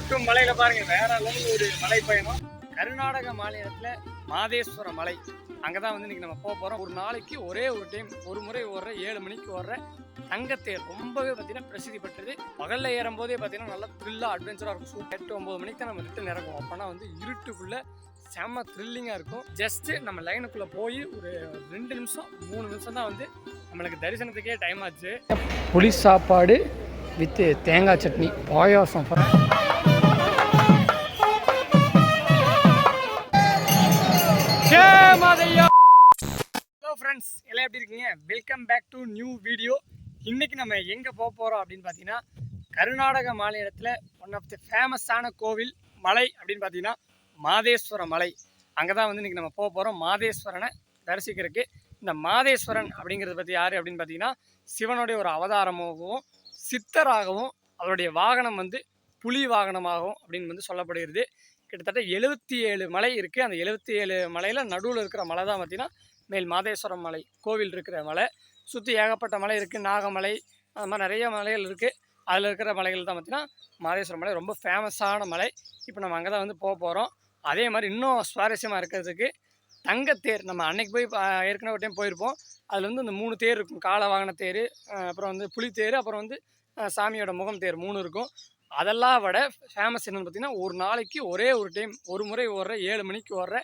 கொட்டும் மலையில பாருங்க, வேற லெவல் ஒரு மலை பயணம். கர்நாடக மாநிலத்துல மாதேஸ்வர மலை, அங்கதான் வந்து இன்னைக்கு நம்ம போக போறோம். ஒரு நாளைக்கு ஒரே ஒரு டைம், ஒரு முறை ஓடுற 7 மணிக்கு ஓடுற தங்கத்தேர் ரொம்பவே பார்த்தீங்கன்னா பிரசித்தி பெற்றது. பகல்ல ஏறும் போதே பார்த்தீங்கன்னா நல்லா த்ரில்லா அட்வென்ச்சரா இருக்கும். 8-9 மணிக்கு தான் நம்ம ரிட்டர்ன் இறங்குவோம். அப்போனா வந்து இருட்டுக்குள்ள செம்ம த்ரில்லிங்காக இருக்கும். ஜஸ்ட் நம்ம லைனுக்குள்ளே போய் ஒரு 2 நிமிஷம் 3 நிமிஷம் தான் வந்து நம்மளுக்கு தரிசனத்துக்கே டைம் ஆச்சு. புளி சாப்பாடு வித் தேங்காய் சட்னி, பாயாசம். ஹலோ ஃப்ரெண்ட்ஸ், எல்லாம் எப்படி இருக்கீங்க? Welcome back to new video. இன்னைக்கு நம்ம எங்கே போக போகிறோம் அப்படின்னு பார்த்தீங்கன்னா, கர்நாடக மாநிலத்தில் ஒன் ஆஃப் தி ஃபேமஸான கோவில் மலை அப்படின்னு பார்த்தீங்கன்னா மாதேஸ்வர மலை. அங்கே தான் வந்து இன்றைக்கி நம்ம போக போகிறோம், மாதேஸ்வரனை தரிசிக்கிறதுக்கு. இந்த மாதேஸ்வரன் அப்படிங்கிறத பற்றி யார் அப்படின்னு பார்த்தீங்கன்னா, சிவனுடைய ஒரு அவதாரமாகவும் சித்தராகவும் அவருடைய வாகனம் வந்து புலி வாகனமாகவும் அப்படின்னு வந்து சொல்லப்படுகிறது. கிட்டத்தட்ட 77 மலை இருக்குது. அந்த 77 மலையில் நடுவில் இருக்கிற மலை தான் பார்த்திங்கன்னா மேல் மாதேஸ்வரம் மலை கோவில் இருக்கிற மலை. சுற்றி ஏகப்பட்ட மலை இருக்குது, நாகமலை, அது மாதிரி நிறைய மலைகள் இருக்குது. அதில் இருக்கிற மலைகள் தான் பார்த்திங்கன்னா மாதேஸ்வரம் மலை ரொம்ப ஃபேமஸான மலை. இப்போ நம்ம அங்கே தான் வந்து போக போகிறோம். அதே மாதிரி இன்னும் சுவாரஸ்யமாக இருக்கிறதுக்கு தங்கத்தேர், நம்ம அன்னைக்கு போய் ஏற்கனவே ஒரு டைம் போயிருப்போம். அதில் வந்து இந்த 3 தேர் இருக்கும். கால வாகன தேர், அப்புறம் வந்து புலித்தேர், அப்புறம் வந்து சாமியோட முகம் தேர் 3 இருக்கும். அதெல்லாம் விட ஃபேமஸ் என்னென்னு பார்த்தீங்கன்னா, ஒரு நாளைக்கு ஒரே ஒரு டைம், ஒரு முறை ஓடுற 7 மணிக்கு ஓடுற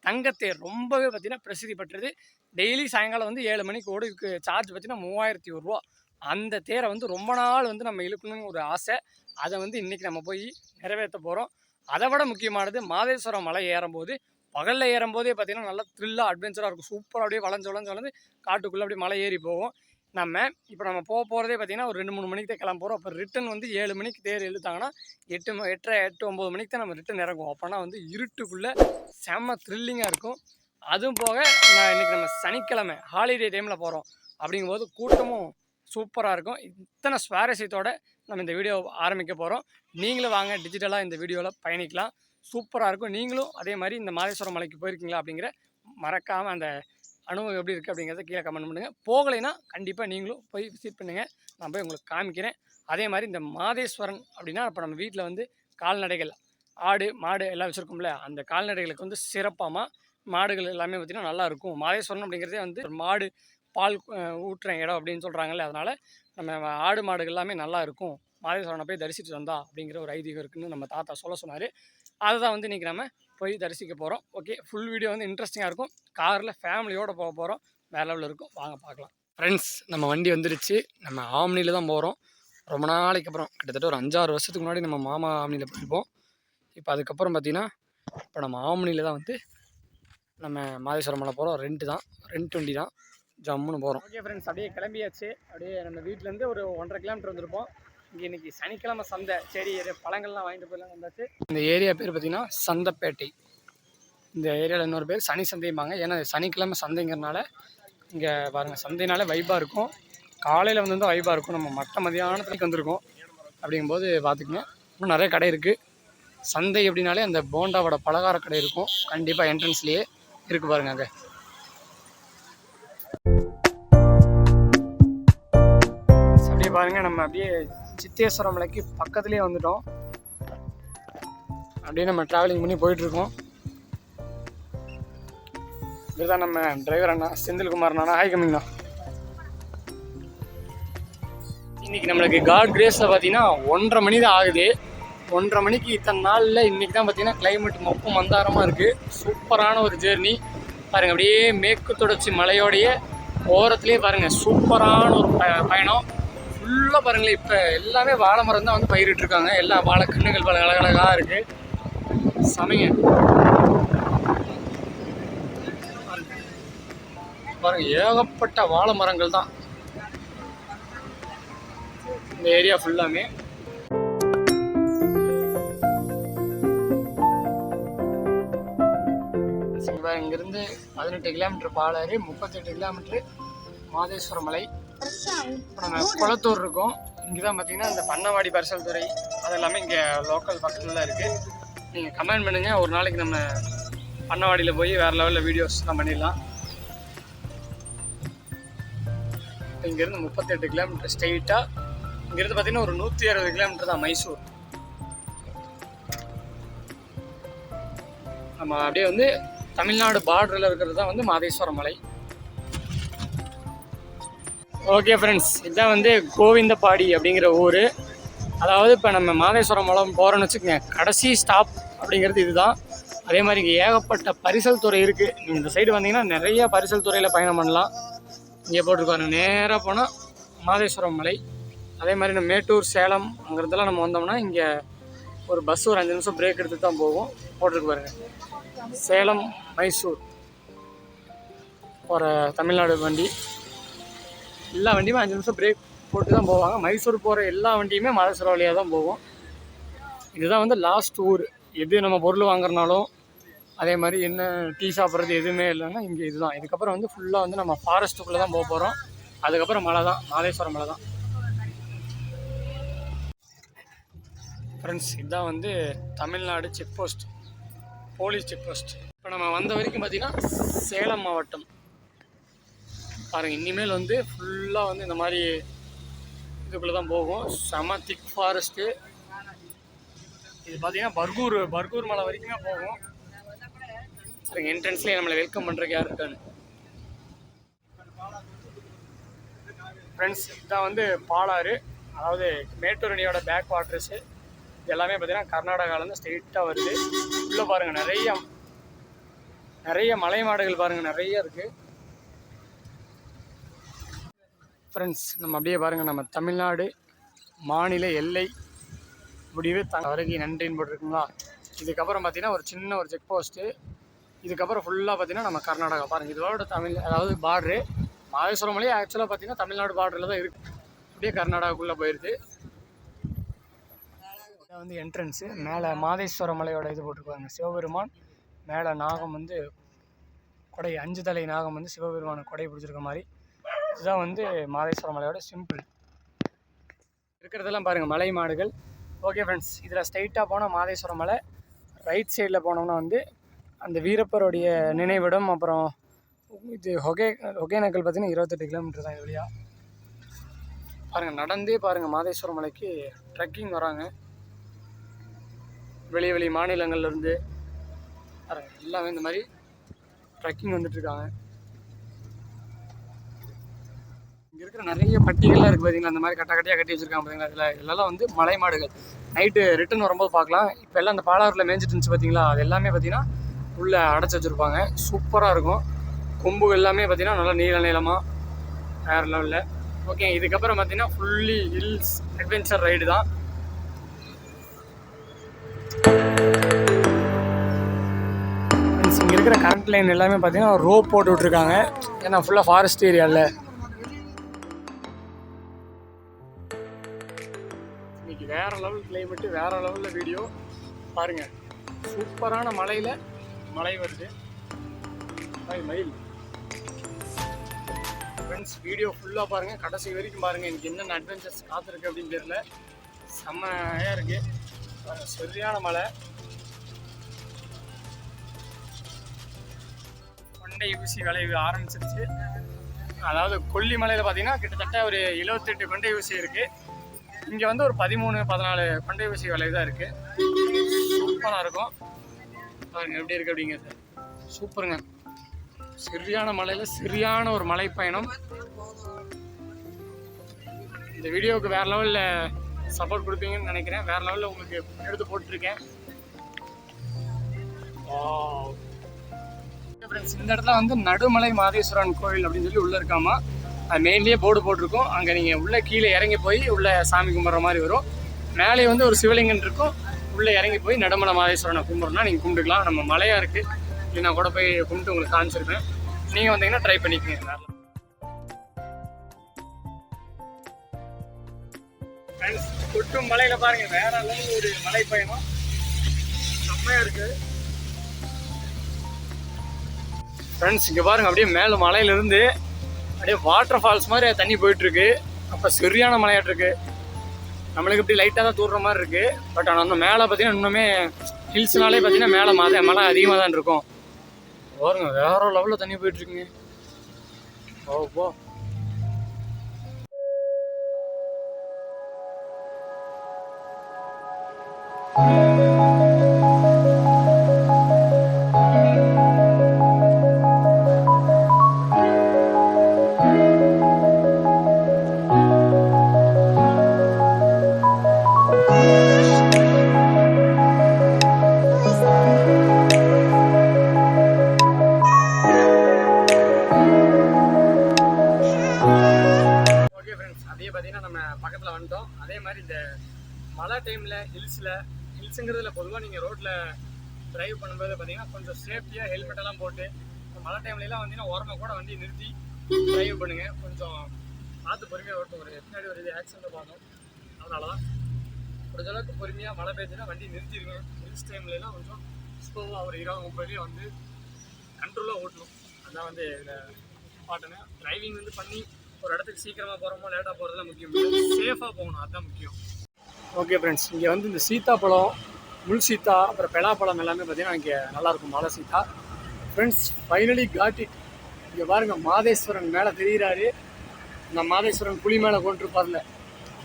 தங்கத்தேர் ரொம்பவே பார்த்தீங்கன்னா பிரசித்தி பெற்றது. டெய்லி சாயங்காலம் வந்து 7 மணிக்கு ஓடு. இதுக்கு சார்ஜ் பார்த்தீங்கன்னா 3001 ரூபா. அந்த தேரை வந்து ரொம்ப நாள் வந்து நம்ம இழுக்கணும்னு ஒரு ஆசை. அதை வந்து இன்றைக்கி நம்ம போய் நிறைவேற்ற போகிறோம். அதை விட முக்கியமானது, மாதேஸ்வரம் மலை ஏறும்போது பகலில் ஏறும்போதே பார்த்திங்கன்னா நல்லா த்ரில்லாக அட்வென்ச்சராக இருக்கும். சூப்பராக அப்படியே வளைஞ்சு காட்டுக்குள்ளே அப்படியே மலை ஏறி போவோம். இப்போ நம்ம போகிறதே பார்த்திங்கன்னா ஒரு 2-3 மணிக்கு தான் கிளம்ப போகிறோம். அப்போ ரிட்டன் வந்து 7 மணிக்கு தேர் இழுத்தாங்கன்னா 8-9 மணிக்கு தான் நம்ம ரிட்டன் இறங்குவோம். அப்போனா வந்து இருட்டுக்குள்ளே செம்ம த்ரில்லிங்காக இருக்கும். அதுவும் போக இன்றைக்கி நம்ம சனிக்கிழமை ஹாலிடே டைமில் போகிறோம். அப்படிங்கும்போது கூட்டமும் சூப்பராக இருக்கும். இத்தனை சுவாரஸ்யத்தோடு நம்ம இந்த வீடியோ ஆரம்பிக்க போகிறோம். நீங்களும் வாங்க, டிஜிட்டலாக இந்த வீடியோவில் பயணிக்கலாம். சூப்பராக இருக்கும். நீங்களும் அதே மாதிரி இந்த மாதேஸ்வரம் மலைக்கு போயிருக்கீங்களா அப்படிங்கிற மறக்காமல் அந்த அனுபவம் எப்படி இருக்குது அப்படிங்கிறத கீழே கமெண்ட் பண்ணுங்கள். போகலைன்னா கண்டிப்பாக நீங்களும் போய் விசிட் பண்ணுங்கள், நான் போய் உங்களுக்கு காமிக்கிறேன். அதே மாதிரி இந்த மாதேஸ்வரன் அப்படின்னா, இப்போ நம்ம வீட்டில் வந்து கால்நடைகள், ஆடு மாடு எல்லாம் வச்சுருக்கோம்ல, அந்த கால்நடைகளுக்கு வந்து சிறப்பாக மாடுகள் எல்லாமே பார்த்திங்கன்னா நல்லாயிருக்கும். மாதேஸ்வரன் அப்படிங்கிறதே வந்து ஒரு மாடு பால் ஊட்டுற இடம் அப்படின்னு சொல்கிறாங்கல்ல, அதனால் நம்ம ஆடு மாடுகள் எல்லாமே நல்லா இருக்கும். மாதேஸ்வரனை போய் தரிசித்து வந்தா அப்படிங்கிற ஒரு ஐதீகம் இருக்குதுன்னு நம்ம தாத்தா சொன்னார். அதை தான் வந்து இன்றைக்கி நம்ம போய் தரிசிக்க போகிறோம். ஓகே, ஃபுல் வீடியோ வந்து இன்ட்ரெஸ்டிங்காக இருக்கும். காரில் ஃபேமிலியோடு போக போகிறோம். வேறு லெவலில் இருக்கும், வாங்க பார்க்கலாம். ஃப்ரெண்ட்ஸ், நம்ம வண்டி வந்துடுச்சு. நம்ம ஆம்னியில் தான் போகிறோம். ரொம்ப நாளைக்கு அப்புறம், கிட்டத்தட்ட ஒரு 5-6 வருஷத்துக்கு முன்னாடி நம்ம மாமா ஆம்னியில் போயிருப்போம். இப்போ அதுக்கப்புறம் பார்த்திங்கன்னா இப்போ நம்ம ஆம்னியில் தான் வந்து நம்ம மாதேஸ்வரம் மலை போகிறோம். ரெண்ட் வண்டி தான், ஜம்முன்னு போகிறோம். ஓகே ஃப்ரெண்ட்ஸ், அப்படியே கிளம்பியாச்சு. அப்படியே நம்ம வீட்டிலேருந்து ஒரு 1.5 கிலோமீட்டர் வந்திருப்போம். இங்கே இன்றைக்கி சனிக்கிழமை சந்தை, சரி பழங்கள்லாம் வாங்கிட்டு போயிடலாம் வந்தாச்சு. இந்த ஏரியா பேர் பார்த்திங்கன்னா சந்தைப்பேட்டை. இந்த ஏரியாவில் இன்னொரு பேர் சனி சந்தைம்பாங்க. ஏன்னா சனிக்கிழமை சந்தைங்கிறனால இங்கே பாருங்கள், சந்தைனாலே வைப்பாக இருக்கும். காலையில் வந்து வைப்பாக இருக்கும். நம்ம மற்ற மதியானத்துக்கு வந்திருக்கோம். அப்படிங்கும்போது பார்த்துக்குங்க, இன்னும் நிறைய கடை இருக்குது. சந்தை எப்படின்னாலே அந்த போண்டாவோட பலகார கடை இருக்கும். கண்டிப்பாக என்ட்ரன்ஸ்லேயே இருக்குது பாருங்க. அங்கே அப்படியே பாருங்கள், நம்ம அப்படியே சித்தேஸ்வரம் மலைக்கு பக்கத்துலேயே வந்துட்டோம். அப்படியே நம்ம ட்ராவலிங் பண்ணி போயிட்டுருக்கோம். இதுதான் நம்ம டிரைவர் அண்ணா, செந்தில்குமார் அண்ணா. ஹாய் கம்மிங்கண்ணா. இன்றைக்கி நம்மளுக்கு காட் கிரேஸில் பார்த்தீங்கன்னா 1:30 மணி தான் ஆகுது. 1:30 மணிக்கு இத்தனை நாளில் இன்றைக்கி தான் பார்த்தீங்கன்னா கிளைமேட் மொப்பு மந்தாரமாக இருக்குது. சூப்பரான ஒரு ஜேர்னி பாருங்கள். அப்படியே மேற்கு தொடர்ச்சி மலையோடைய ஓரத்துலேயே பாருங்கள், சூப்பரான ஒரு பயணம். ஃபுல்லாக பாருங்களேன், இப்போ எல்லாமே வாழை மரம் தான் வந்து பயிரிட்டுருக்காங்க. எல்லா வாழை கண்ணுகள் பல அழகழகாக இருக்குது. சமைங்க பாருங்கள், ஏகப்பட்ட வாழை மரங்கள் தான் இந்த ஏரியா ஃபுல்லாமே. இங்கேருந்து 18 கிலோமீட்டர் பாலாறு, 38 கிலோமீட்டர் மாதேஸ்வரம் மலை. இப்போ நம்ம குளத்தூர் இருக்கோம். இங்கே தான் பார்த்தீங்கன்னா இந்த பண்ணவாடி பரிசல் துறை அதெல்லாமே இங்கே லோக்கல் பக்கத்தில் தான் இருக்குது. நீங்கள் கமெண்ட் பண்ணுங்கள், ஒரு நாளைக்கு நம்ம பண்ணவாடியில் போய் வேறு லெவலில் வீடியோஸ் தான் பண்ணிடலாம். இங்கேருந்து 38 கிலோமீட்டர் ஸ்ட்ரெயிட்டாக. இங்கேருந்து பார்த்தீங்கன்னா ஒரு 160 கிலோமீட்டர் தான் மைசூர். நம்ம அப்படியே வந்து தமிழ்நாடு பார்டரில் இருக்கிறது தான் வந்து மாதேஸ்வரம் மலை. ஓகே ஃப்ரெண்ட்ஸ், இதுதான் வந்து கோவிந்தபாடி அப்படிங்கிற ஊர். அதாவது இப்போ நம்ம மாதேஸ்வரம் மலை போகிறோன்னு வச்சுக்கோங்க, கடைசி ஸ்டாப் அப்படிங்கிறது இதுதான். அதே மாதிரி இங்கே ஏகப்பட்ட பரிசல் துறை இருக்குது. நீங்கள் இந்த சைடு வந்தீங்கன்னா நிறைய பரிசல் துறையில் பயணம் பண்ணலாம். இங்கே போட்டிருக்காங்க, நேராக போனால் மாதேஸ்வரம் மலை. அதே மாதிரி நம்ம மேட்டூர், சேலம் அங்கிறதெல்லாம் நம்ம வந்தோம்னா இங்கே ஒரு பஸ் ஒரு 5 நிமிஷம் பிரேக் எடுத்து தான் போகும். போட்டிருக்கு பாருங்க, சேலம் மைசூர் போகிற தமிழ்நாடு வண்டி. எல்லா வண்டியுமே 5 நிமிஷம் பிரேக் போட்டு தான் போவாங்க. மைசூர் போகிற எல்லா வண்டியுமே மாதேஸ்வரம் வழியாக தான் போகும். இதுதான் வந்து லாஸ்ட் ஊர். எது நம்ம பொருள் வாங்குறனாலும் அதே மாதிரி என்ன டீ சாப்பிட்றது எதுவுமே இல்லைன்னா இங்கே இதுதான். இதுக்கப்புறம் வந்து ஃபுல்லாக வந்து நம்ம ஃபாரஸ்ட்டுக்குள்ளே தான் போக போகிறோம். அதுக்கப்புறம் மலை தான், மாதேஸ்வரம் மலை தான். ஃப்ரெண்ட்ஸ், இதுதான் வந்து Tamil Nadu check post, police check post. இப்போ நம்ம வந்த வரைக்கும் பார்த்திங்கன்னா சேலம் மாவட்டம் பாருங்கள். இனிமேல் வந்து ஃபுல்லாக வந்து இந்த மாதிரி இதுக்குள்ளே தான் போகும். செம திக் ஃபாரஸ்ட்டு. இது பார்த்திங்கன்னா பர்கூர் மலை வரைக்குமே போகும். பாருங்கள், என்ட்ரன்ஸ்லேயே நம்மளை வெல்கம் பண்ணுறதுக்கு யார் இருக்கான்னு. ஃப்ரெண்ட்ஸ், இதுதான் வந்து பாலாறு, அதாவது மேட்டூர் அணையோட பேக் வாட்டர்ஸு. இது எல்லாமே பார்த்திங்கன்னா கர்நாடகாவிலேருந்து ஸ்ட்ரெயிட்டாக வருது. உள்ளே பாருங்கள், நிறைய மலை மாடுகள் பாருங்கள், நிறைய இருக்குது. ஃப்ரெண்ட்ஸ், நம்ம அப்படியே பாருங்கள், நம்ம தமிழ்நாடு மாநில எல்லை முடிவு வரைக்கும் நன்றின்னு போட்டிருக்குங்களா. இதுக்கப்புறம் பார்த்திங்கன்னா ஒரு சின்ன ஒரு செக் போஸ்ட்டு. இதுக்கப்புறம் ஃபுல்லாக பார்த்திங்கன்னா நம்ம கர்நாடகா பாருங்கள். இதோட அதாவது பார்டரு மாதேஸ்வரம் மலை ஆக்சுவலாக பார்த்திங்கன்னா தமிழ்நாடு பார்டரில் தான் இருக்குது. அப்படியே கர்நாடகாவுக்குள்ளே போயிடுது. இதான் வந்து என்ட்ரன்ஸு. மேலே மாதேஸ்வரம் மலையோட இது போட்டிருப்பாங்க, சிவபெருமான் மேலே நாகம் வந்து கொடை, 5 தலை நாகம் வந்து சிவபெருமான கொடை பிடிச்சிருக்க மாதிரி. இதுதான் வந்து மாதேஸ்வரம் மலையோட சிம்பிள். இருக்கிறதெல்லாம் பாருங்கள் மலை மாடுகள். ஓகே ஃப்ரெண்ட்ஸ், இதில் ஸ்ட்ரைட்டாக போனால் மாதேஸ்வரம் மலை, ரைட் சைடில் போனோம்னா வந்து அந்த வீரப்பருடைய நினைவிடம். அப்புறம் இது ஒகேனக்கல் பார்த்திங்கன்னா 28 கிலோமீட்டர் தான் இது வழியாக. பாருங்கள், நடந்தே பாருங்கள் மாதேஸ்வரம் மலைக்கு ட்ரெக்கிங் வராங்க. வெளி மாநிலங்கள்லேருந்து பாருங்கள், எல்லாமே இந்த மாதிரி ட்ரெக்கிங் வந்துட்டுருக்காங்க. இங்கே இருக்கிற நிறைய பட்டிகள்லாம் இருக்குது பார்த்திங்களா, அந்த மாதிரி கட்டியாக கட்டி வச்சுருக்காங்க பார்த்திங்களா. இதெல்லாம் வந்து மலை மாடுகள். நைட்டு ரிட்டன் வரும்போது பார்க்கலாம். இப்போ எல்லாம் அந்த பாலாறில் மேய்ஞ்சிட்டு இருந்துச்சு பார்த்திங்களா, அது எல்லாமே பார்த்திங்கன்னா உள்ளே அடைச்சி வச்சுருப்பாங்க. சூப்பராக இருக்கும். கொம்புகள் எல்லாமே பார்த்திங்கன்னா நல்லா நீளமாக வேறு லெவலில். ஓகே, இதுக்கப்புறம் பார்த்திங்கன்னா ஃபுல்லி ஹில்ஸ் அட்வென்ச்சர் ரைடு தான். இங்கே இருக்கிற கரண்ட் லைன் எல்லாமே பார்த்திங்கன்னா ரோப் போட்டு விட்ருக்காங்க. ஏன்னா ஃபுல்லாக ஃபாரஸ்ட் ஏரியாவில். இன்றைக்கி வேறு லெவல் கிளைமேட்டு, வேறு லெவலில் வீடியோ பாருங்கள். சூப்பரான மலை வருது, மயில். ஃப்ரெண்ட்ஸ், வீடியோ ஃபுல்லாக பாருங்கள், கடைசி வரைக்கும் பாருங்கள். எனக்கு என்னென்ன அட்வென்ச்சர்ஸ் காத்திருக்கு அப்படின்னு தெரியல. செம்மையாக இருக்குது. சரியான மலை. கொண்டை ஊசி விளைவு ஆரம்பிச்சிருச்சு. அதாவது கொல்லிமலையில் பார்த்தீங்கன்னா கிட்டத்தட்ட ஒரு 78 கொண்டை ஊசி இருக்குது. இங்கே வந்து ஒரு 13-14 கொண்டை ஊசி விளைவு தான் இருக்குது. சூப்பராக இருக்கும் பாருங்கள், எப்படி இருக்குது அப்படிங்கிறது. சூப்பருங்க. சரியான மலையில் சரியான ஒரு மலை பயணம். இந்த வீடியோவுக்கு வேறு லெவலில் சப்போர்ட் கொடுப்பீங்கன்னு நினைக்கிறேன். வேறு லெவலில் உங்களுக்கு எடுத்து போட்டிருக்கேன். ஃப்ரெண்ட்ஸ், இந்த இடத்துல வந்து நடுமலை மாதேஸ்வரன் கோவில் அப்படின்னு சொல்லி உள்ளே இருக்காமா. அது மெயின்லேயே போர்டு போட்டிருக்கோம். அங்கே நீங்கள் உள்ளே கீழே இறங்கி போய் உள்ளே சாமி கும்பிட்ற மாதிரி வரும். மேலே வந்து ஒரு சிவலிங்கம் இருக்கும். உள்ளே இறங்கி போய் நடுமலை மாதேஸ்வரனை கும்பிட்றோன்னா நீங்கள் கும்பிட்டுக்கலாம். நம்ம மலையாக இருக்குது, இல்லை நான் கூட போய் கும்பிட்டு உங்களுக்கு காமிச்சிருப்பேன். நீங்கள் வந்தீங்கன்னா ட்ரை பண்ணிக்கோங்க. ஃப்ரெண்ட்ஸ், கொட்டும் மலையில் பாருங்கள், வேற அளவு ஒரு மலை பயணம் செம்மையாக இருக்குது. ஃப்ரெண்ட்ஸ், இங்கே பாருங்கள், அப்படியே மேலே மலையிலேருந்து அப்படியே வாட்டர் ஃபால்ஸ் மாதிரி தண்ணி போயிட்டுருக்கு. அப்போ சரியான மலையாட்டிருக்கு. நம்மளுக்கு இப்படி லைட்டாக தான் தூடுற மாதிரி இருக்குது. பட் ஆனால் அந்த மேலே பார்த்தீங்கன்னா இன்னுமே ஹில்ஸ்னாலே பார்த்தீங்கன்னா மேலே மழை அதிகமாக தான் இருக்கும். பாருங்க, வேற லெவலில் தண்ணி போயிட்டுருக்குங்க. ஓ டைமில் ஹில்ஸுங்கிறதுல பொதுவாக நீங்கள் ரோட்டில் ட்ரைவ் பண்ணும்போது பார்த்தீங்கன்னா கொஞ்சம் சேஃப்டியாக ஹெல்மெட்டெல்லாம் போட்டு மழை டைம்லலாம் வந்தீங்கன்னா ஓரமாக கூட வண்டி நிறுத்தி ட்ரைவ் பண்ணுங்கள். கொஞ்சம் பார்த்து பொறுமையாக ஓட்டும். ஒரு பின்னாடி ஒரு இது ஆக்சிடெண்ட்டை பார்த்தோம். அதனால தான் முடிஞ்ச அளவுக்கு பொறுமையாக மழை பெய்ஞ்சுன்னா வண்டி நிறுத்திடுங்க. ஹில்ஸ் டைம்லலாம் கொஞ்சம் ஸ்லோவாக ஒரு 20-30 வந்து கண்ட்ரோலாக ஓட்டணும். அதான் வந்து இதில் பாட்டுங்க. டிரைவிங் வந்து பண்ணி ஒரு இடத்துக்கு சீக்கிரமாக போகிறோமோ லேட்டாக போகிறதுலாம் முக்கியம், சேஃபாக போகணும், அதுதான் முக்கியம். ஓகே ஃப்ரெண்ட்ஸ், இங்கே வந்து இந்த சீத்தாப்பழம், முள் சீத்தா, அப்புறம் பெலாப்பழம் எல்லாமே பார்த்தீங்கன்னா இங்கே நல்லாயிருக்கும். மலை சீத்தா ஃப்ரெண்ட்ஸ். Finally got it. இங்கே பாருங்கள், மாதேஸ்வரன் மேலே தெரிகிறாரு. இந்த மாதேஸ்வரன் புலி மேலே கொண்டிருப்பார்ல,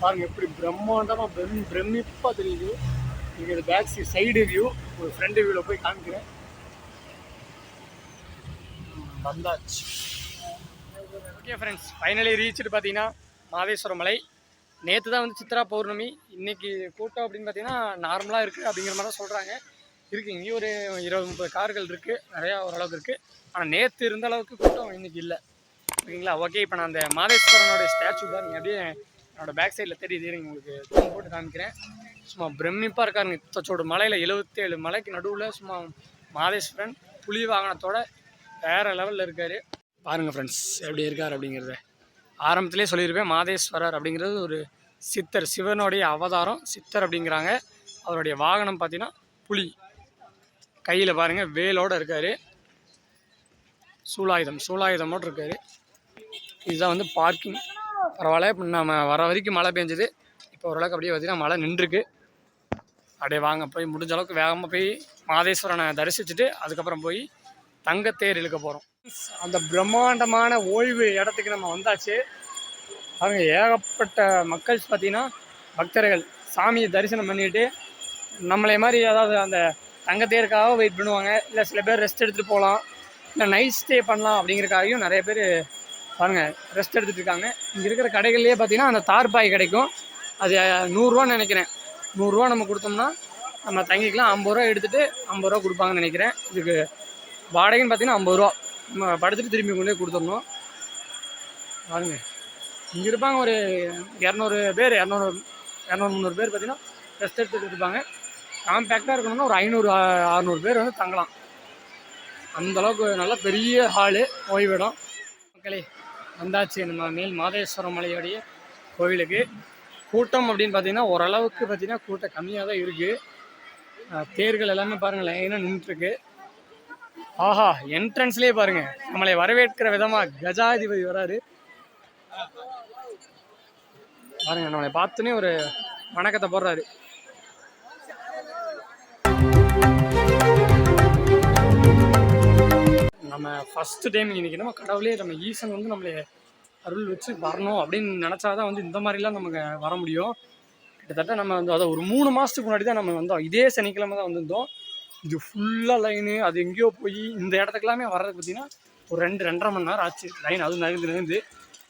பாருங்கள் எப்படி பிரம்மாண்டமாக பிரமிப்பாக தெரியுது. இங்கே இது பேக் சைடு வியூ, ஒரு ஃப்ரண்ட் வியூவில் போய் காமிக்கிறேன். வந்தாச்சு. ஓகே ஃப்ரெண்ட்ஸ், ஃபைனலி ரீச்சுட்டு பார்த்தீங்கன்னா மாதேஸ்வரம் மலை. நேற்று தான் வந்து சித்ரா பௌர்ணமி. இன்றைக்கி கூட்டம் அப்படின்னு பார்த்தீங்கன்னா நார்மலாக இருக்குது அப்படிங்கிற மாதிரி தான் சொல்கிறாங்க. இருக்குது, இங்கேயும் ஒரு 20-30 கார்கள் இருக்குது, நிறையா ஓரளவுக்கு இருக்குது. ஆனால் நேற்று இருந்த அளவுக்கு கூட்டம் இன்றைக்கி இல்லை. ஓகேங்களா? ஓகே, இப்போ நான் அந்த மாதேஸ்வரனோட ஸ்டாச்சு பாருங்க அப்படியே என்னோடய பேக் சைடில் தெரியுது. உங்களுக்கு தூம் போட்டு காமிக்கிறேன். சும்மா பிரமிப்பாக இருக்காருங்க. இத்தச்சோடு மலையில் 77 மலைக்கு நடுவில் சும்மா மாதேஸ்வரன் புலி வாகனத்தோட வேறு லெவலில் இருக்கார். பாருங்கள் ஃப்ரெண்ட்ஸ் எப்படி இருக்கார் அப்படிங்கிறத. ஆரம்பத்திலே சொல்லியிருப்பேன், மாதேஸ்வரர் அப்படிங்கிறது ஒரு சித்தர், சிவனுடைய அவதாரம். சித்தர் அப்படிங்கிறாங்க. அவருடைய வாகனம் பார்த்தீங்கன்னா புலி. கையில் பாருங்கள் வேலோடு இருக்கார். சூலாயுதமோடு இருக்கார். இதுதான் வந்து பார்க்கிங். பரவாயில்ல, இப்போ நம்ம வர வரைக்கும் மழை பெஞ்சது. இப்போ ஓரளவுக்கு அப்படியே பார்த்தீங்கன்னா மழை நின்றுருக்கு. அப்படியே வாங்க போய் முடிஞ்ச அளவுக்கு வேகமாக போய் மாதேஸ்வரனை தரிசிச்சுட்டு அதுக்கப்புறம் போய் தங்கத்தேர் இழுக்க போகிறோம். அந்த பிரம்மாண்டமான ஓய்வு இடத்துக்கு நம்ம வந்தாச்சு. அவங்க ஏகப்பட்ட மக்கள் பார்த்தீங்கன்னா பக்தர்கள் சாமியை தரிசனம் பண்ணிட்டு நம்மளே மாதிரி அதாவது அந்த தங்கத்தேருக்காக வெயிட் பண்ணுவாங்க. இல்லை சில பேர் ரெஸ்ட் எடுத்துகிட்டு போகலாம், இல்லை நைட் ஸ்டே பண்ணலாம் அப்படிங்கிறக்காகவும் நிறைய பேர் பாருங்கள் ரெஸ்ட் எடுத்துகிட்டு இருக்காங்க. இங்கே இருக்கிற கடைகள்லேயே பார்த்தீங்கன்னா அந்த தார்பாய் கிடைக்கும். அது 100 ரூபான்னு நினைக்கிறேன். 100 ரூபா நம்ம கொடுத்தோம்னா நம்ம தங்கிக்கலாம். 50 ரூபா எடுத்துகிட்டு 50 ரூபா கொடுப்பாங்கன்னு நினைக்கிறேன். இதுக்கு வாடகைன்னு பார்த்தீங்கன்னா 50 ரூபா. நம்ம படுத்துட்டு திரும்பி கொண்டே கொடுத்துடணும். பாருங்க, இங்கே இருப்பாங்க ஒரு 200 பேர், 200-300 பேர் பார்த்தீங்கன்னா ரெஸ்ட் எடுத்துகிட்டு இருப்பாங்க. காம்பேக்டாக இருக்கணும்னா ஒரு 500-600 பேர் வந்து தங்கலாம். அந்தளவுக்கு நல்ல பெரிய ஹாலு, ஓய்விடம். மக்களே வந்தாச்சு நம்ம மேல் மாதேஸ்வரம் மலையோடைய கோவிலுக்கு. கூட்டம் அப்படின்னு பார்த்தீங்கன்னா ஓரளவுக்கு பார்த்தீங்கன்னா கூட்டம் கம்மியாக தான் இருக்குது. தேர்கள் எல்லாமே பாருங்கள் லைனாக நின்றுட்டுருக்கு. ஆஹா, என்ட்ரன்ஸ்லேயே பாருங்கள் நம்மளை வரவேற்கிற விதமாக கஜாதிபதி வராரு. பாருங்க, நம்மளை பார்த்தோன்னே ஒரு வணக்கத்தை போடுறாரு. நம்ம ஃபஸ்ட்டு டைம் இன்றைக்கி நம்ம கடவுளே நம்ம ஈசன் வந்து நம்மளை அருள் வச்சு வரணும் அப்படின்னு நினச்சாதான் வந்து இந்த மாதிரிலாம் நமக்கு வர முடியும். கிட்டத்தட்ட நம்ம வந்து அதை ஒரு 3 மாதத்துக்கு முன்னாடி தான் நம்ம வந்தோம். இதே சனிக்கிழமை தான் வந்திருந்தோம். இது ஃபுல்லாக லைனு. அது எங்கேயோ போய் இந்த இடத்துக்குலாமே வர்றது பார்த்திங்கன்னா ஒரு 2-2.5 மணி நேரம் ஆச்சு லைன். அதுவும் நகர்ந்து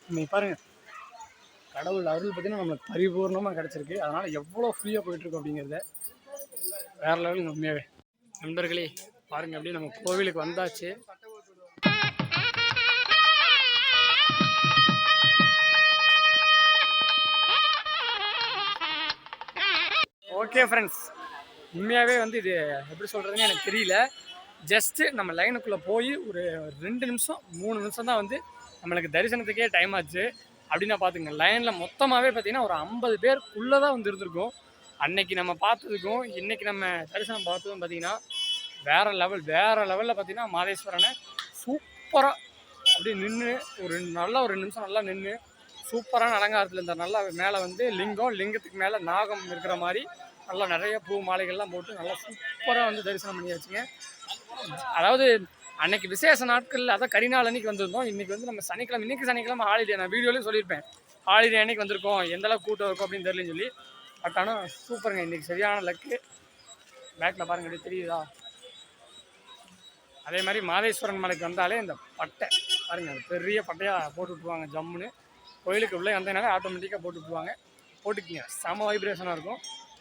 நீங்கள் பாருங்கள், கடவுள் அருள் பார்த்திங்கன்னா நம்மளுக்கு பரிபூர்ணமாக கிடச்சிருக்கு. அதனால் எவ்வளோ ஃப்ரீயாக போயிட்டுருக்கோம் அப்படிங்கிறத வேறு லெவலில் உண்மையாகவே. நண்பர்களே பாருங்கள், அப்படியே நம்ம கோவிலுக்கு வந்தாச்சு. ஓகே ஃப்ரெண்ட்ஸ், உண்மையாகவே வந்து இது எப்படி சொல்கிறதுன்னு எனக்கு தெரியல. ஜஸ்ட்டு நம்ம லைனுக்குள்ளே போய் ஒரு 2 நிமிஷம் 3 நிமிஷம் தான் வந்து நம்மளுக்கு தரிசனத்துக்கே டைம் ஆச்சு. அப்படின்னா பார்த்துங்க, லைனில் மொத்தமாகவே பார்த்திங்கன்னா ஒரு 50 பேருக்குள்ளே தான் வந்து இருந்திருக்கும். அன்னைக்கு நம்ம பார்த்ததுக்கும் இன்றைக்கி நம்ம தரிசனம் பார்த்ததும் பார்த்திங்கன்னா வேறு லெவலில் பார்த்திங்கன்னா மாதேஸ்வரனை சூப்பராக அப்படியே நின்று ஒரு 2 நிமிஷம் நல்லா நின்று சூப்பரான அலங்காரத்தில் இந்த நல்லா மேலே வந்து லிங்கத்துக்கு மேலே நாகம் இருக்கிற மாதிரி நல்லா நிறைய பூ மாலைகள்லாம் போட்டு நல்லா சூப்பராக வந்து தரிசனம் பண்ணியாச்சுங்க. அதாவது அன்னைக்கு விசேஷ நாட்களில் அதான் கரிநாள் அன்றைக்கி வந்திருந்தோம். இன்றைக்கி வந்து நம்ம சனிக்கிழமை, இன்றைக்கி சனிக்கிழமை ஹாலிடே. நான் வீடியோலேயும் சொல்லியிருப்பேன் ஹாலிடே அன்றைக்கி வந்திருக்கோம், எந்தளவுக்கு கூட்டம் இருக்கும் அப்படின்னு தெரியலன்னு சொல்லி. பட் ஆனால் சூப்பருங்க, இன்றைக்கி சரியான லக்கு. பேக்கில் பாருங்கள் எப்படி தெரியுதா. அதே மாதிரி மாதேஸ்வரன் மலைக்கு வந்தாலே இந்த பட்டை பாருங்கள், பெரிய பட்டையாக போட்டு விட்டுருவாங்க. ஜம்முன்னு கோயிலுக்கு உள்ளே வந்ததுனால ஆட்டோமேட்டிக்காக போட்டு விட்டுருவாங்க. போட்டுக்கிங்க, செம வைப்ரேஷனாக இருக்கும்.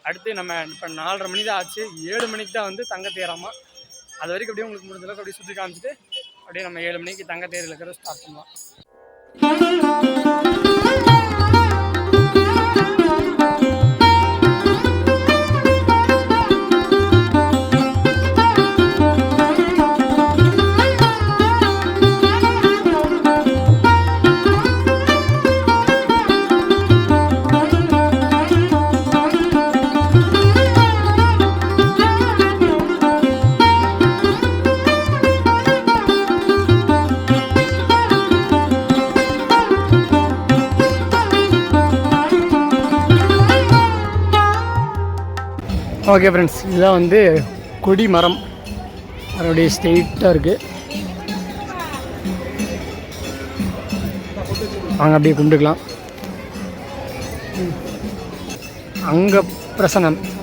அடுத்து நம்ம இப்போ 4:30 மணி தான் ஆச்சு. 7 மணிக்கு தான் வந்து தங்கத்தேராமா. அது வரைக்கும் அப்படியே உங்களுக்கு முடிஞ்ச அளவுக்கு அப்படியே சுற்றி காமிச்சிட்டு அப்படியே நம்ம 7 மணிக்கு தங்கத்தேர் இருக்கிறத ஸ்டார்ட் பண்ணலாம். ஓகே ஃப்ரெண்ட்ஸ், இதுதான் வந்து கொடி மரம். அதனுடைய ஸ்ட்ரெயிட்டாக இருக்குது. அங்கே அப்படியே கும்பிட்டுக்கலாம்.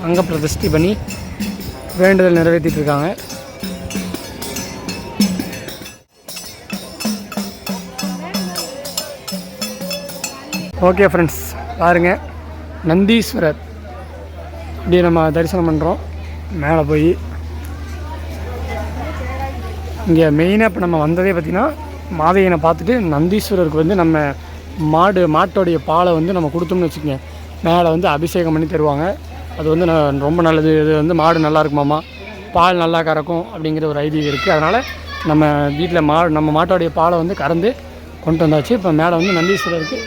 அங்கே பிரதிஷ்டி பண்ணி வேண்டுதல் நிறைவேற்றிட்டு இருக்காங்க. ஓகே ஃப்ரெண்ட்ஸ், பாருங்கள், நந்தீஸ்வரர் இப்படி நம்ம தரிசனம் பண்ணுறோம். மேலே போய் இங்கே மெயினாக இப்போ நம்ம வந்ததே பார்த்திங்கன்னா மாதையனை பார்த்துட்டு நந்தீஸ்வரருக்கு வந்து நம்ம மாட்டோடைய பாலை வந்து நம்ம கொடுத்தோம்னு வச்சுக்கோங்க, மேலே வந்து அபிஷேகம் பண்ணி தருவாங்க. அது வந்து ரொம்ப நல்லது. இது வந்து மாடு நல்லா இருக்குமாம்மா, பால் நல்லா கறக்கும் அப்படிங்கிற ஒரு ஐதீகம் இருக்குது. அதனால் நம்ம வீட்டில் நம்ம மாட்டோடைய பாலை வந்து கறந்து கொண்டு வந்தாச்சு. இப்போ மேலே வந்து நந்தீஸ்வரருக்கு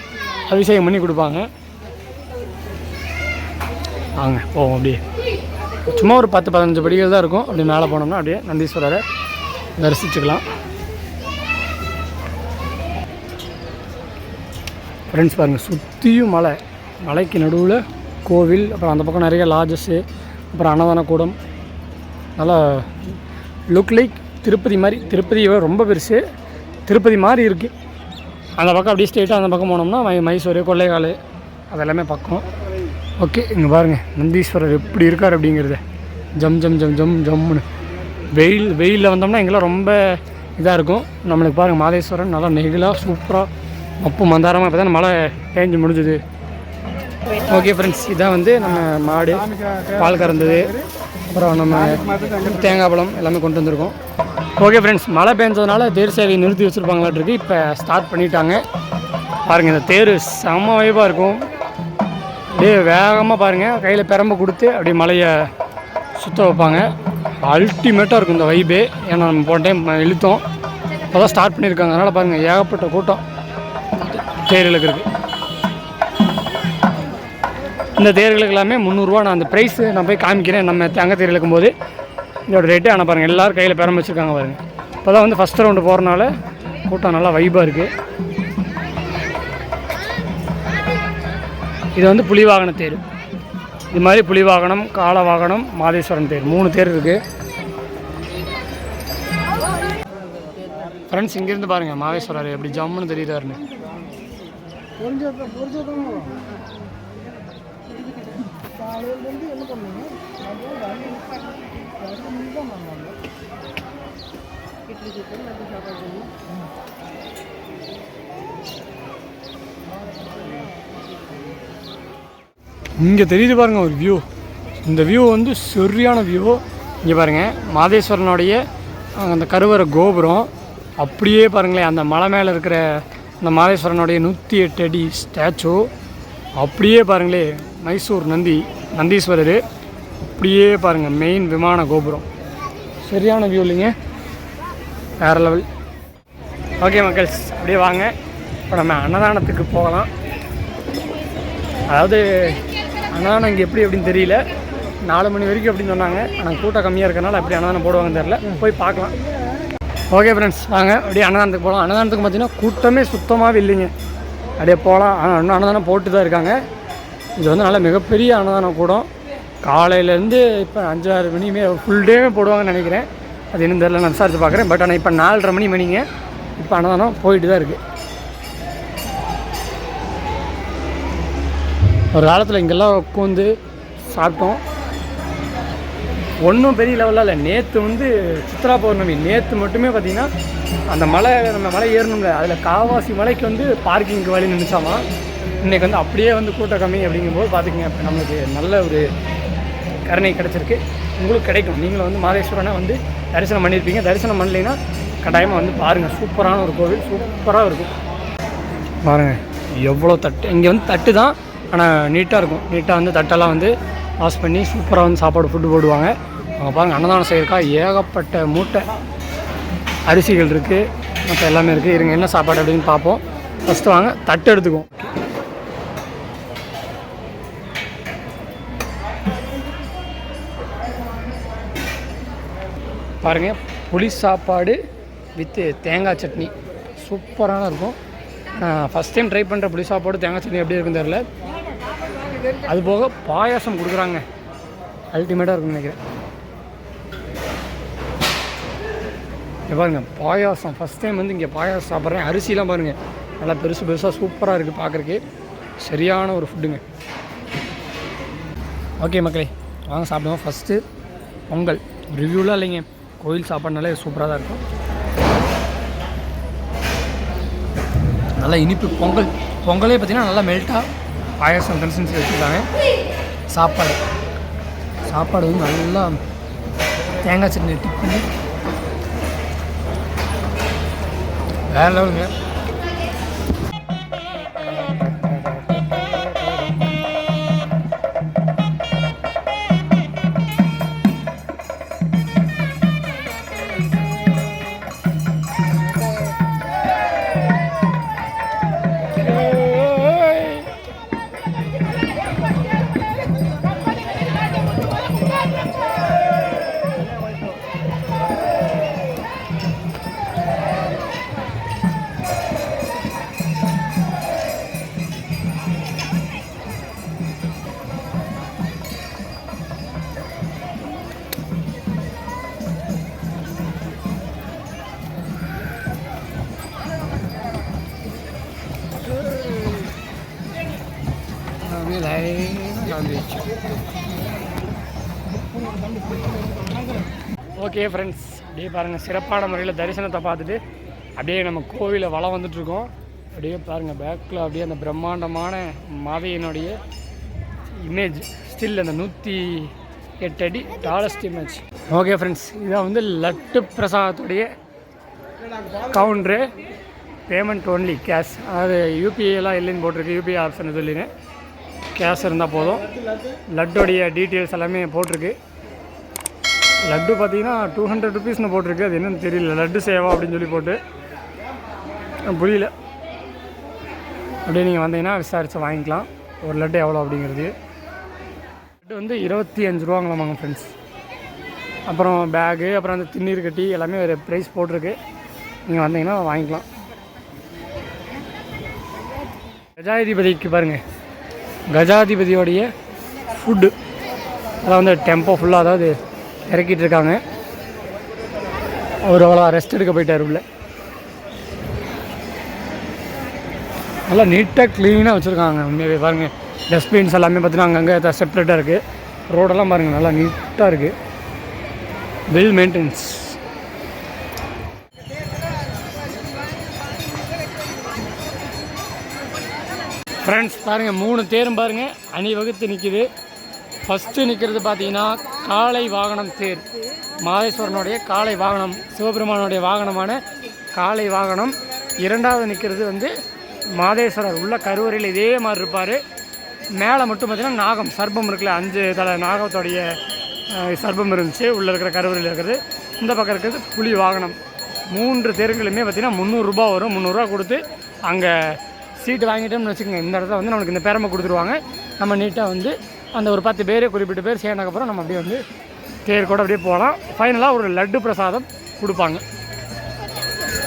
அபிஷேகம் பண்ணி கொடுப்பாங்க. வாங்க போவோம். அப்படியே சும்மா ஒரு 10-15 படிகள் தான் இருக்கும். அப்படி மேலே போனோம்னா அப்படியே நந்தீஸ்வரரை தரிசிச்சுக்கலாம். ஃப்ரெண்ட்ஸ் பாருங்கள், சுற்றியும் மலைக்கு நடுவில் கோவில், அப்புறம் அந்த பக்கம் நிறைய லாட்ஜஸ்ஸு, அப்புறம் அன்னதான கூடம். நல்லா லுக் லைக் திருப்பதி மாதிரி. திருப்பதி ரொம்ப பெருசு, திருப்பதி மாதிரி இருக்குது. அந்த பக்கம் அப்படியே ஸ்ட்ரெயிட்டாக அந்த பக்கம் போனோம்னா மைசூர், கொள்ளைக்கால் அதெல்லாமே பக்கம். ஓகே, இங்கே பாருங்கள் நந்தீஸ்வரர் எப்படி இருக்கார் அப்படிங்கிறத. ஜம் ஜம் ஜம் ஜம் ஜம்முன்னு வெயிலில் வந்தோம்னா எங்கெல்லாம் ரொம்ப இதாக இருக்கும். நம்மளுக்கு பாருங்கள், மாதேஸ்வரன் நல்லா நெகிழாக சூப்பராக மப்பு மந்தாரமாக இப்போ தான் மழை பேஞ்சு முடிஞ்சுது. ஓகே ஃப்ரெண்ட்ஸ், இதான் வந்து நம்ம மாடு பால் கறந்தது, அப்புறம் நம்ம தேங்காய் பழம் எல்லாமே கொண்டு வந்திருக்கோம். ஓகே ஃப்ரெண்ட்ஸ், மழை பெஞ்சதுனால தேர் சேவையை நிறுத்தி வச்சுருப்பாங்களாட்டிருக்கு. இப்போ ஸ்டார்ட் பண்ணிட்டாங்க. பாருங்கள், இந்த தேர் செம்ம வைப்பாக இருக்கும். அப்படியே வேகமாக பாருங்கள், கையில் பெரம்பு கொடுத்து அப்படியே மலையை சுற்ற வைப்பாங்க. அல்டிமேட்டாக இருக்கும் இந்த வைபே. ஏன்னா நம்ம போன டைம் இழுத்தோம், இப்போ தான் ஸ்டார்ட் பண்ணியிருக்காங்க. அதனால் பாருங்கள், ஏகப்பட்ட கூட்டம் தேர்களுக்கு இருக்குது. இந்த தேர்களுக்கு எல்லாமே 300 ரூபா. நான் அந்த ப்ரைஸ் நான் போய் காமிக்கிறேன் நம்ம தங்க தேர் இழுக்கும்போது. இதோட ரேட்டு ஆனால் பாருங்கள், எல்லோரும் கையில் பெரம்பு வச்சுருக்காங்க பாருங்கள். இப்போ தான் வந்து ஃபஸ்ட் ரவுண்டு போகிறனால கூட்டம் நல்லா வைபாக இருக்குது. இது வந்து புலி வாகன தேர். இது மாதிரி புலி வாகனம், காளை வாகனம், மாதேஸ்வரன் தேர் 3 தேர் இருக்குது. ஃப்ரெண்ட்ஸ், இங்கேருந்து பாருங்கள் மாதேஸ்வரர் எப்படி ஜம்முன்னு தெரியுதாருன்னு. இங்கே தெரியுது பாருங்கள் ஒரு வியூ. இந்த வியூ வந்து சரியான வியூ. இங்கே பாருங்கள், மாதேஸ்வரனுடைய அந்த கருவறை கோபுரம் அப்படியே பாருங்களேன். அந்த மலை மேலே இருக்கிற அந்த மாதேஸ்வரனுடைய 108 அடி ஸ்டாச்சு அப்படியே பாருங்களே. மைசூர் நந்தீஸ்வரர் அப்படியே பாருங்கள், மெயின் விமான கோபுரம். சரியான வியூ இல்லைங்க, வேறு லெவல். ஓகே மக்கள்ஸ், அப்படியே வாங்க இப்போ நம்ம அன்னதானத்துக்கு போகலாம். அதாவது அன்னதானம் இங்கே அப்படின்னு தெரியல. 4 மணி வரைக்கும் அப்படின்னு சொன்னாங்க. ஆனால் கூட்டம் கம்மியாக இருக்கிறனால அப்படி அன்னதானம் போடுவாங்கன்னு தெரில. போய் பார்க்கலாம். ஓகே ஃப்ரெண்ட்ஸ், வாங்க அப்படியே அன்னதானத்துக்கு போகலாம். அன்னதானத்துக்கு பார்த்தீங்கன்னா கூட்டமே சுத்தமாகவே இல்லைங்க. அப்படியே போகலாம். இன்னும் அன்னதானம் போட்டு தான் இருக்காங்க. இது வந்து நல்லா மிகப்பெரிய அன்னதானம் கூடம். காலையிலேருந்து இப்போ 5-6 மணியுமே ஃபுல் டேவே போடுவாங்கன்னு நினைக்கிறேன். அது இன்னும் தெரியல, நான் விசாரித்து பார்க்குறேன். பட் ஆனால் இப்போ 4:30 மணிங்க. இப்போ அன்னதானம் போயிட்டு தான் இருக்குது. ஒரு காலத்தில் இங்கெல்லாம் உட்காந்து சாப்பிட்டோம். ஒன்றும் பெரிய லெவலில் இல்லை. நேற்று வந்து சித்ரா பௌர்ணமி, நேற்று மட்டுமே பார்த்திங்கன்னா அந்த நம்ம மலை ஏறணும்ல, அதில் காவாசி மலைக்கு வந்து பார்க்கிங்க்கு வழி நினச்சாமா. இன்றைக்கி வந்து அப்படியே வந்து கூட்டம் கம்மி அப்படிங்கும்போது பார்த்துக்குங்க, இப்போ நம்மளுக்கு நல்ல ஒரு கருணை கிடச்சிருக்கு. உங்களுக்கு கிடைக்கும். நீங்களும் வந்து மாதேஸ்வரனை வந்து தரிசனம் பண்ணியிருப்பீங்க. தரிசனம் பண்ணலைன்னா கட்டாயமாக வந்து பாருங்கள். சூப்பரான ஒரு கோவில், சூப்பராக இருக்கும். பாருங்கள் எவ்வளோ தட்டு. இங்கே வந்து தட்டு தான், ஆனால் நீட்டாக இருக்கும். நீட்டாக வந்து தட்டெல்லாம் வந்து வாஷ் பண்ணி சூப்பராக வந்து சாப்பாடு ஃபுட்டு போடுவாங்க. அவங்க பாருங்கள், அன்னதானம் செய்யறக்கா ஏகப்பட்ட மூட்டை அரிசிகள் இருக்குது, மற்ற எல்லாமே இருக்குது. இருங்க என்ன சாப்பாடு அப்படின்னு பார்ப்போம். ஃபஸ்ட்டு வாங்க தட்டு எடுத்துக்குவோம். பாருங்கள், புளி சாப்பாடு வித்து தேங்காய் சட்னி சூப்பரான இருக்கும். ஃபஸ்ட் டைம் ட்ரை பண்ணுற புளி சாப்பாடு தேங்காய் சட்னி எப்படி இருக்குன்னு தெரில. அதுபோக பாயாசம் கொடுக்குறாங்க. அல்டிமேட்டாக இருக்கும்னு நினைக்கிறேன். இங்கே பாருங்கள் பாயாசம், ஃபஸ்ட் டைம் வந்து இங்கே பாயாசம் சாப்பிட்றேன். அரிசிலாம் பாருங்கள் நல்லா பெருசு பெருசாக சூப்பராக இருக்குது பார்க்குறக்கு. சரியான ஒரு ஃபுட்டுங்க. ஓகே மக்களே, வாங்க சாப்பிடுவோம். ஃபஸ்ட்டு பொங்கல் ரிவ்யூலாம் இல்லைங்க, கோயில் சாப்பாடுனாலே சூப்பராக தான் இருக்கும். நல்லா இனிப்பு பொங்கல். பொங்கலே பார்த்திங்கன்னா நல்லா மெல்ட்டாக பாயாசம் கன்சிஸ்டன்சி வச்சுருக்காங்க. சாப்பாடு வந்து நல்லா தேங்காய் சட்னி டிப் பண்ணி வேறு லெவலுங்க. ஓகே ஃப்ரெண்ட்ஸ், அப்படியே பாருங்கள் சிறப்பான முறையில் தரிசனத்தை பார்த்துட்டு அப்படியே நம்ம கோவிலை வளம் வந்துட்டுருக்கோம். அப்படியே பாருங்கள் பேக்கில் அப்படியே அந்த பிரம்மாண்டமான மாதையினுடைய இமேஜ் ஸ்டில் அந்த 108 அடி டாலஸ்ட் இமேஜ். ஓகே ஃப்ரெண்ட்ஸ், இதான் வந்து லட்டு பிரசாதத்துடைய கவுண்ட்ரு. பேமெண்ட் ஒன்லி கேஷ், அதாவது யூபிஐலாம் இல்லைன்னு போட்டிருக்கு. யூபிஐ ஆப்ஷன் சொல்லினேன், கேஷ் இருந்தால் போதும். லட்டோடைய டீட்டெயில்ஸ் எல்லாமே போட்டிருக்கு. லட்டு பார்த்தீங்கன்னா 200 ருபீஸ்னு போட்டிருக்கு. அது என்னென்னு தெரியல, லட்டு சேவா அப்படின்னு சொல்லி போட்டு புரியல. அப்படியே நீங்கள் வந்தீங்கன்னா விசாரித்து வாங்கிக்கலாம். ஒரு லட்டு எவ்வளோ அப்படிங்கிறது. லட்டு வந்து 25 ரூபாங்களாமாங்க ஃப்ரெண்ட்ஸ். அப்புறம் பேகு, அப்புறம் அந்த திண்ணீர் கட்டி எல்லாமே ஒரு ப்ரைஸ் போட்டிருக்கு. நீங்கள் வந்தீங்கன்னா வாங்கிக்கலாம். கஜாதிபதிக்கு பாருங்கள், கஜாதிபதியோடைய ஃபுட்டு அதான் வந்து டெம்போ ஃபுல்லாக அதாவது இறக்கிட்டு இருக்காங்க. அவர் அவ்வளோ ரெஸ்ட் எடுக்க போயிட்டார் உள்ள. நல்லா நீட்டாக க்ளீனாக வச்சுருக்காங்க உண்மையாகவே. பாருங்கள் டஸ்ட்பின்ஸ் எல்லாமே பார்த்தீங்கன்னா அங்கங்கே செப்பரேட்டாக இருக்குது. ரோடெல்லாம் பாருங்கள் நல்லா நீட்டாக இருக்குது. Well maintenance. ஃப்ரெண்ட்ஸ் பாருங்கள் 3 தேரும் பாருங்கள் அணிவகுத்து நிற்கிது. ஃபஸ்ட்டு நிற்கிறது பார்த்தீங்கன்னா காளை வாகனம் தேர். மாதேஸ்வரனுடைய காளை வாகனம், சிவபெருமானுடைய வாகனமான காளை வாகனம். இரண்டாவது நிற்கிறது வந்து மாதேஸ்வரர் உள்ள கருவறையில் இதே மாதிரி இருப்பார். மேலே மட்டும் பார்த்திங்கன்னா நாகம் சர்ப்பம் இருக்குல்ல, 5 தலை நாகத்தோடைய சர்ப்பம் இருந்துச்சு உள்ளே இருக்கிற கருவறையில் இருக்கிறது. இந்த பக்கம் இருக்கிறது புலி வாகனம். 3 தேருங்களுமே பார்த்திங்கன்னா 300 ரூபா வரும். 300 ரூபா கொடுத்து அங்கே சீட்டு வாங்கிட்டோம்னு வச்சுக்கோங்க. இந்த இடத்துல வந்து நம்மளுக்கு இந்த பேரமை கொடுத்துருவாங்க. நம்ம நீட்டாக வந்து அந்த ஒரு 10 பேர் குறிப்பிட்ட பேர் சேர்ந்ததுக்கப்புறம் நம்ம அப்படியே வந்து தேர் கூட அப்படியே போகலாம். ஃபைனலாக ஒரு லட்டு பிரசாதம் கொடுப்பாங்க.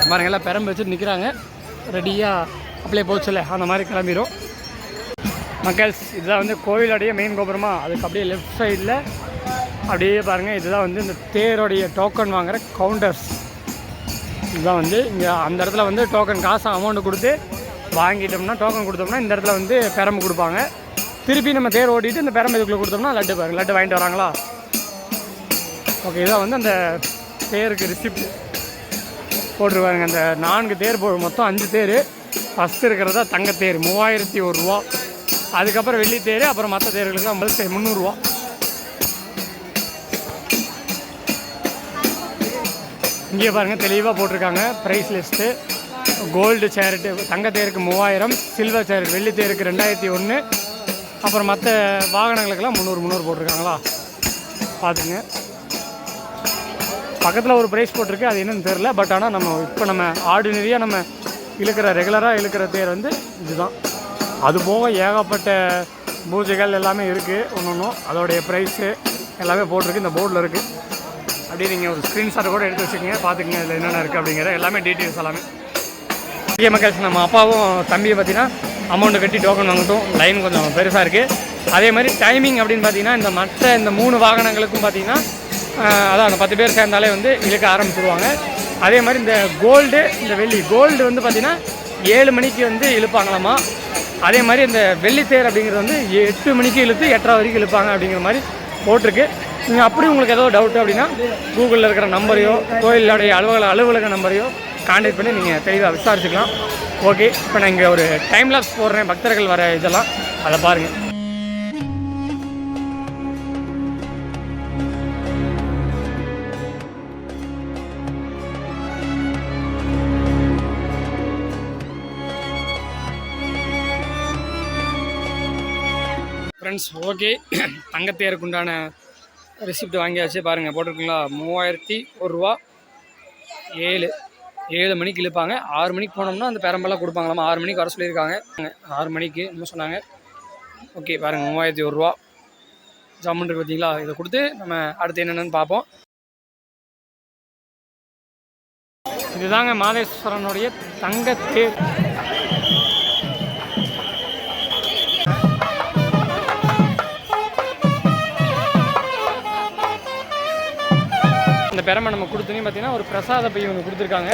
பாருங்க எல்லாம் பெரம்பு வச்சுட்டு நிற்கிறாங்க, ரெடியாக அப்படியே போச்சுல்ல அந்த மாதிரி கிளம்பிடும். மக்கள்ஸ் இதுதான் வந்து கோவிலுடைய மெயின் கோபுரமாக, அதுக்கு அப்படியே லெஃப்ட் சைடில் அப்படியே பாருங்கள் இதுதான் வந்து இந்த தேரோடைய டோக்கன் வாங்குகிற கவுண்டர்ஸ். இதுதான் வந்து இங்கே அந்த இடத்துல வந்து டோக்கன் காசு அமௌண்ட்டு கொடுத்து வாங்கிட்டோம்னா டோக்கன் கொடுத்தோம்னா இந்த இடத்துல வந்து பெரம்பு கொடுப்பாங்க. திருப்பி நம்ம தேர் ஓட்டிட்டு இந்த பெரம்பு இதுக்குள்ளே கொடுத்தோம்னா லட்டு பாருங்கள், லட்டு வாங்கிட்டு வராங்களா. ஓகே, இதான் வந்து அந்த தேருக்கு ரிசிப்ட் போட்டுருவாங்க. அந்த 4 தேர் மொத்தம் 5 தேர். ஃபஸ்ட்டு இருக்கிறதா தங்கத்தேர் 3001 ரூபா. அதுக்கப்புறம் வெள்ளித்தேர், அப்புறம் மற்ற தேர்களுக்குலாம் 300 ரூபா. இங்கே பாருங்கள் தெளிவாக போட்டிருக்காங்க ப்ரைஸ் லிஸ்ட்டு. கோல்டு சேரிட்டு தங்கத்தேருக்கு 3000, சில்வர் சேரிட் வெள்ளித்தேருக்கு 2001, அப்புறம் மற்ற வாகனங்களுக்கெல்லாம் 300 போட்டிருக்காங்களா பார்த்துங்க. பக்கத்தில் ஒரு ப்ரைஸ் போட்டிருக்கு, அது என்னன்னு தெரில. பட் ஆனால் நம்ம ஆர்டினரியாக நம்ம ரெகுலராக இழுக்கிற தேர் வந்து இதுதான். அது போக ஏகப்பட்ட பூஜைகள் எல்லாமே இருக்குது. ஒன்றும் அதோடைய ப்ரைஸு எல்லாமே போட்டிருக்கு, இந்த போர்டில் இருக்குது. அப்படியே நீங்கள் ஒரு ஸ்க்ரீன்ஷாட்டை கூட எடுத்து வச்சுக்கோங்க, பார்த்துக்கங்க இதில் என்னென்ன இருக்குது அப்படிங்கிற எல்லாமே டீட்டெயில்ஸ் எல்லாமே. ஓகே மக்கள்ஸ், நம்ம அப்பாவும் தம்பியை பார்த்தீங்கன்னா அமௌண்ட்டு கட்டி டோக்கன் வாங்கட்டும். லைன் கொஞ்சம் பெருசாக இருக்குது. அதே மாதிரி டைமிங் அப்படின்னு பார்த்தீங்கன்னா இந்த மற்ற இந்த 3 வாகனங்களுக்கும் பார்த்தீங்கன்னா அதான் அந்த 10 பேர் சேர்ந்தாலே வந்து இழுக்க ஆரம்பிச்சிடுவாங்க. அதே மாதிரி இந்த கோல்டு, இந்த வெள்ளி கோல்டு வந்து பார்த்திங்கன்னா 7 மணிக்கு வந்து இழுப்பாங்களாமா. அதே மாதிரி இந்த வெள்ளித்தேர் அப்படிங்கிறது வந்து 8 மணிக்கு இழுத்து 8:30 வரைக்கும் இழுப்பாங்க அப்படிங்கிற மாதிரி போட்டிருக்கு. நீங்கள் அப்படி உங்களுக்கு ஏதோ டவுட்டு அப்படின்னா கூகுளில் இருக்கிற நம்பரையோ கோயிலுடைய அலுவலக நம்பரையோ கான்டாக்ட் பண்ணி நீங்கள் தெளிவாக விசாரிச்சுக்கலாம். ஓகே, இப்போ நான் இங்கே ஒரு டைம் லாப்ஸ் போடுறேன், பக்தர்கள் வர இதெல்லாம் அதை பாருங்கள். ஃப்ரெண்ட்ஸ், ஓகே, தங்கத்தேருக்கு உண்டான ரிசிப்ட் வாங்கியாச்சு. பாருங்கள் போட்டிருக்குங்களா, 3001 ரூபா. 7 மணிக்கு இழுப்பாங்க. 6 மணிக்கு போனோம்னா அந்த பெரம்பெல்லாம் கொடுப்பாங்களாமா. 6 மணிக்கு வர சொல்லியிருக்காங்க. 6 மணிக்கு இன்னும் சொன்னாங்க. ஓகே, பாருங்கள் 3001 ரூபா ஜம்முன் இருக்கு பார்த்தீங்களா. இதை கொடுத்து நம்ம அடுத்து என்னென்னு பார்ப்போம். இதுதாங்க மாதேஸ்வரனுடைய தங்கத்தேர். இந்த பெரம்பை நம்ம கொடுத்தோன்னே பார்த்தீங்கன்னா ஒரு பிரசாத பை ஒன்று கொடுத்துருக்காங்க.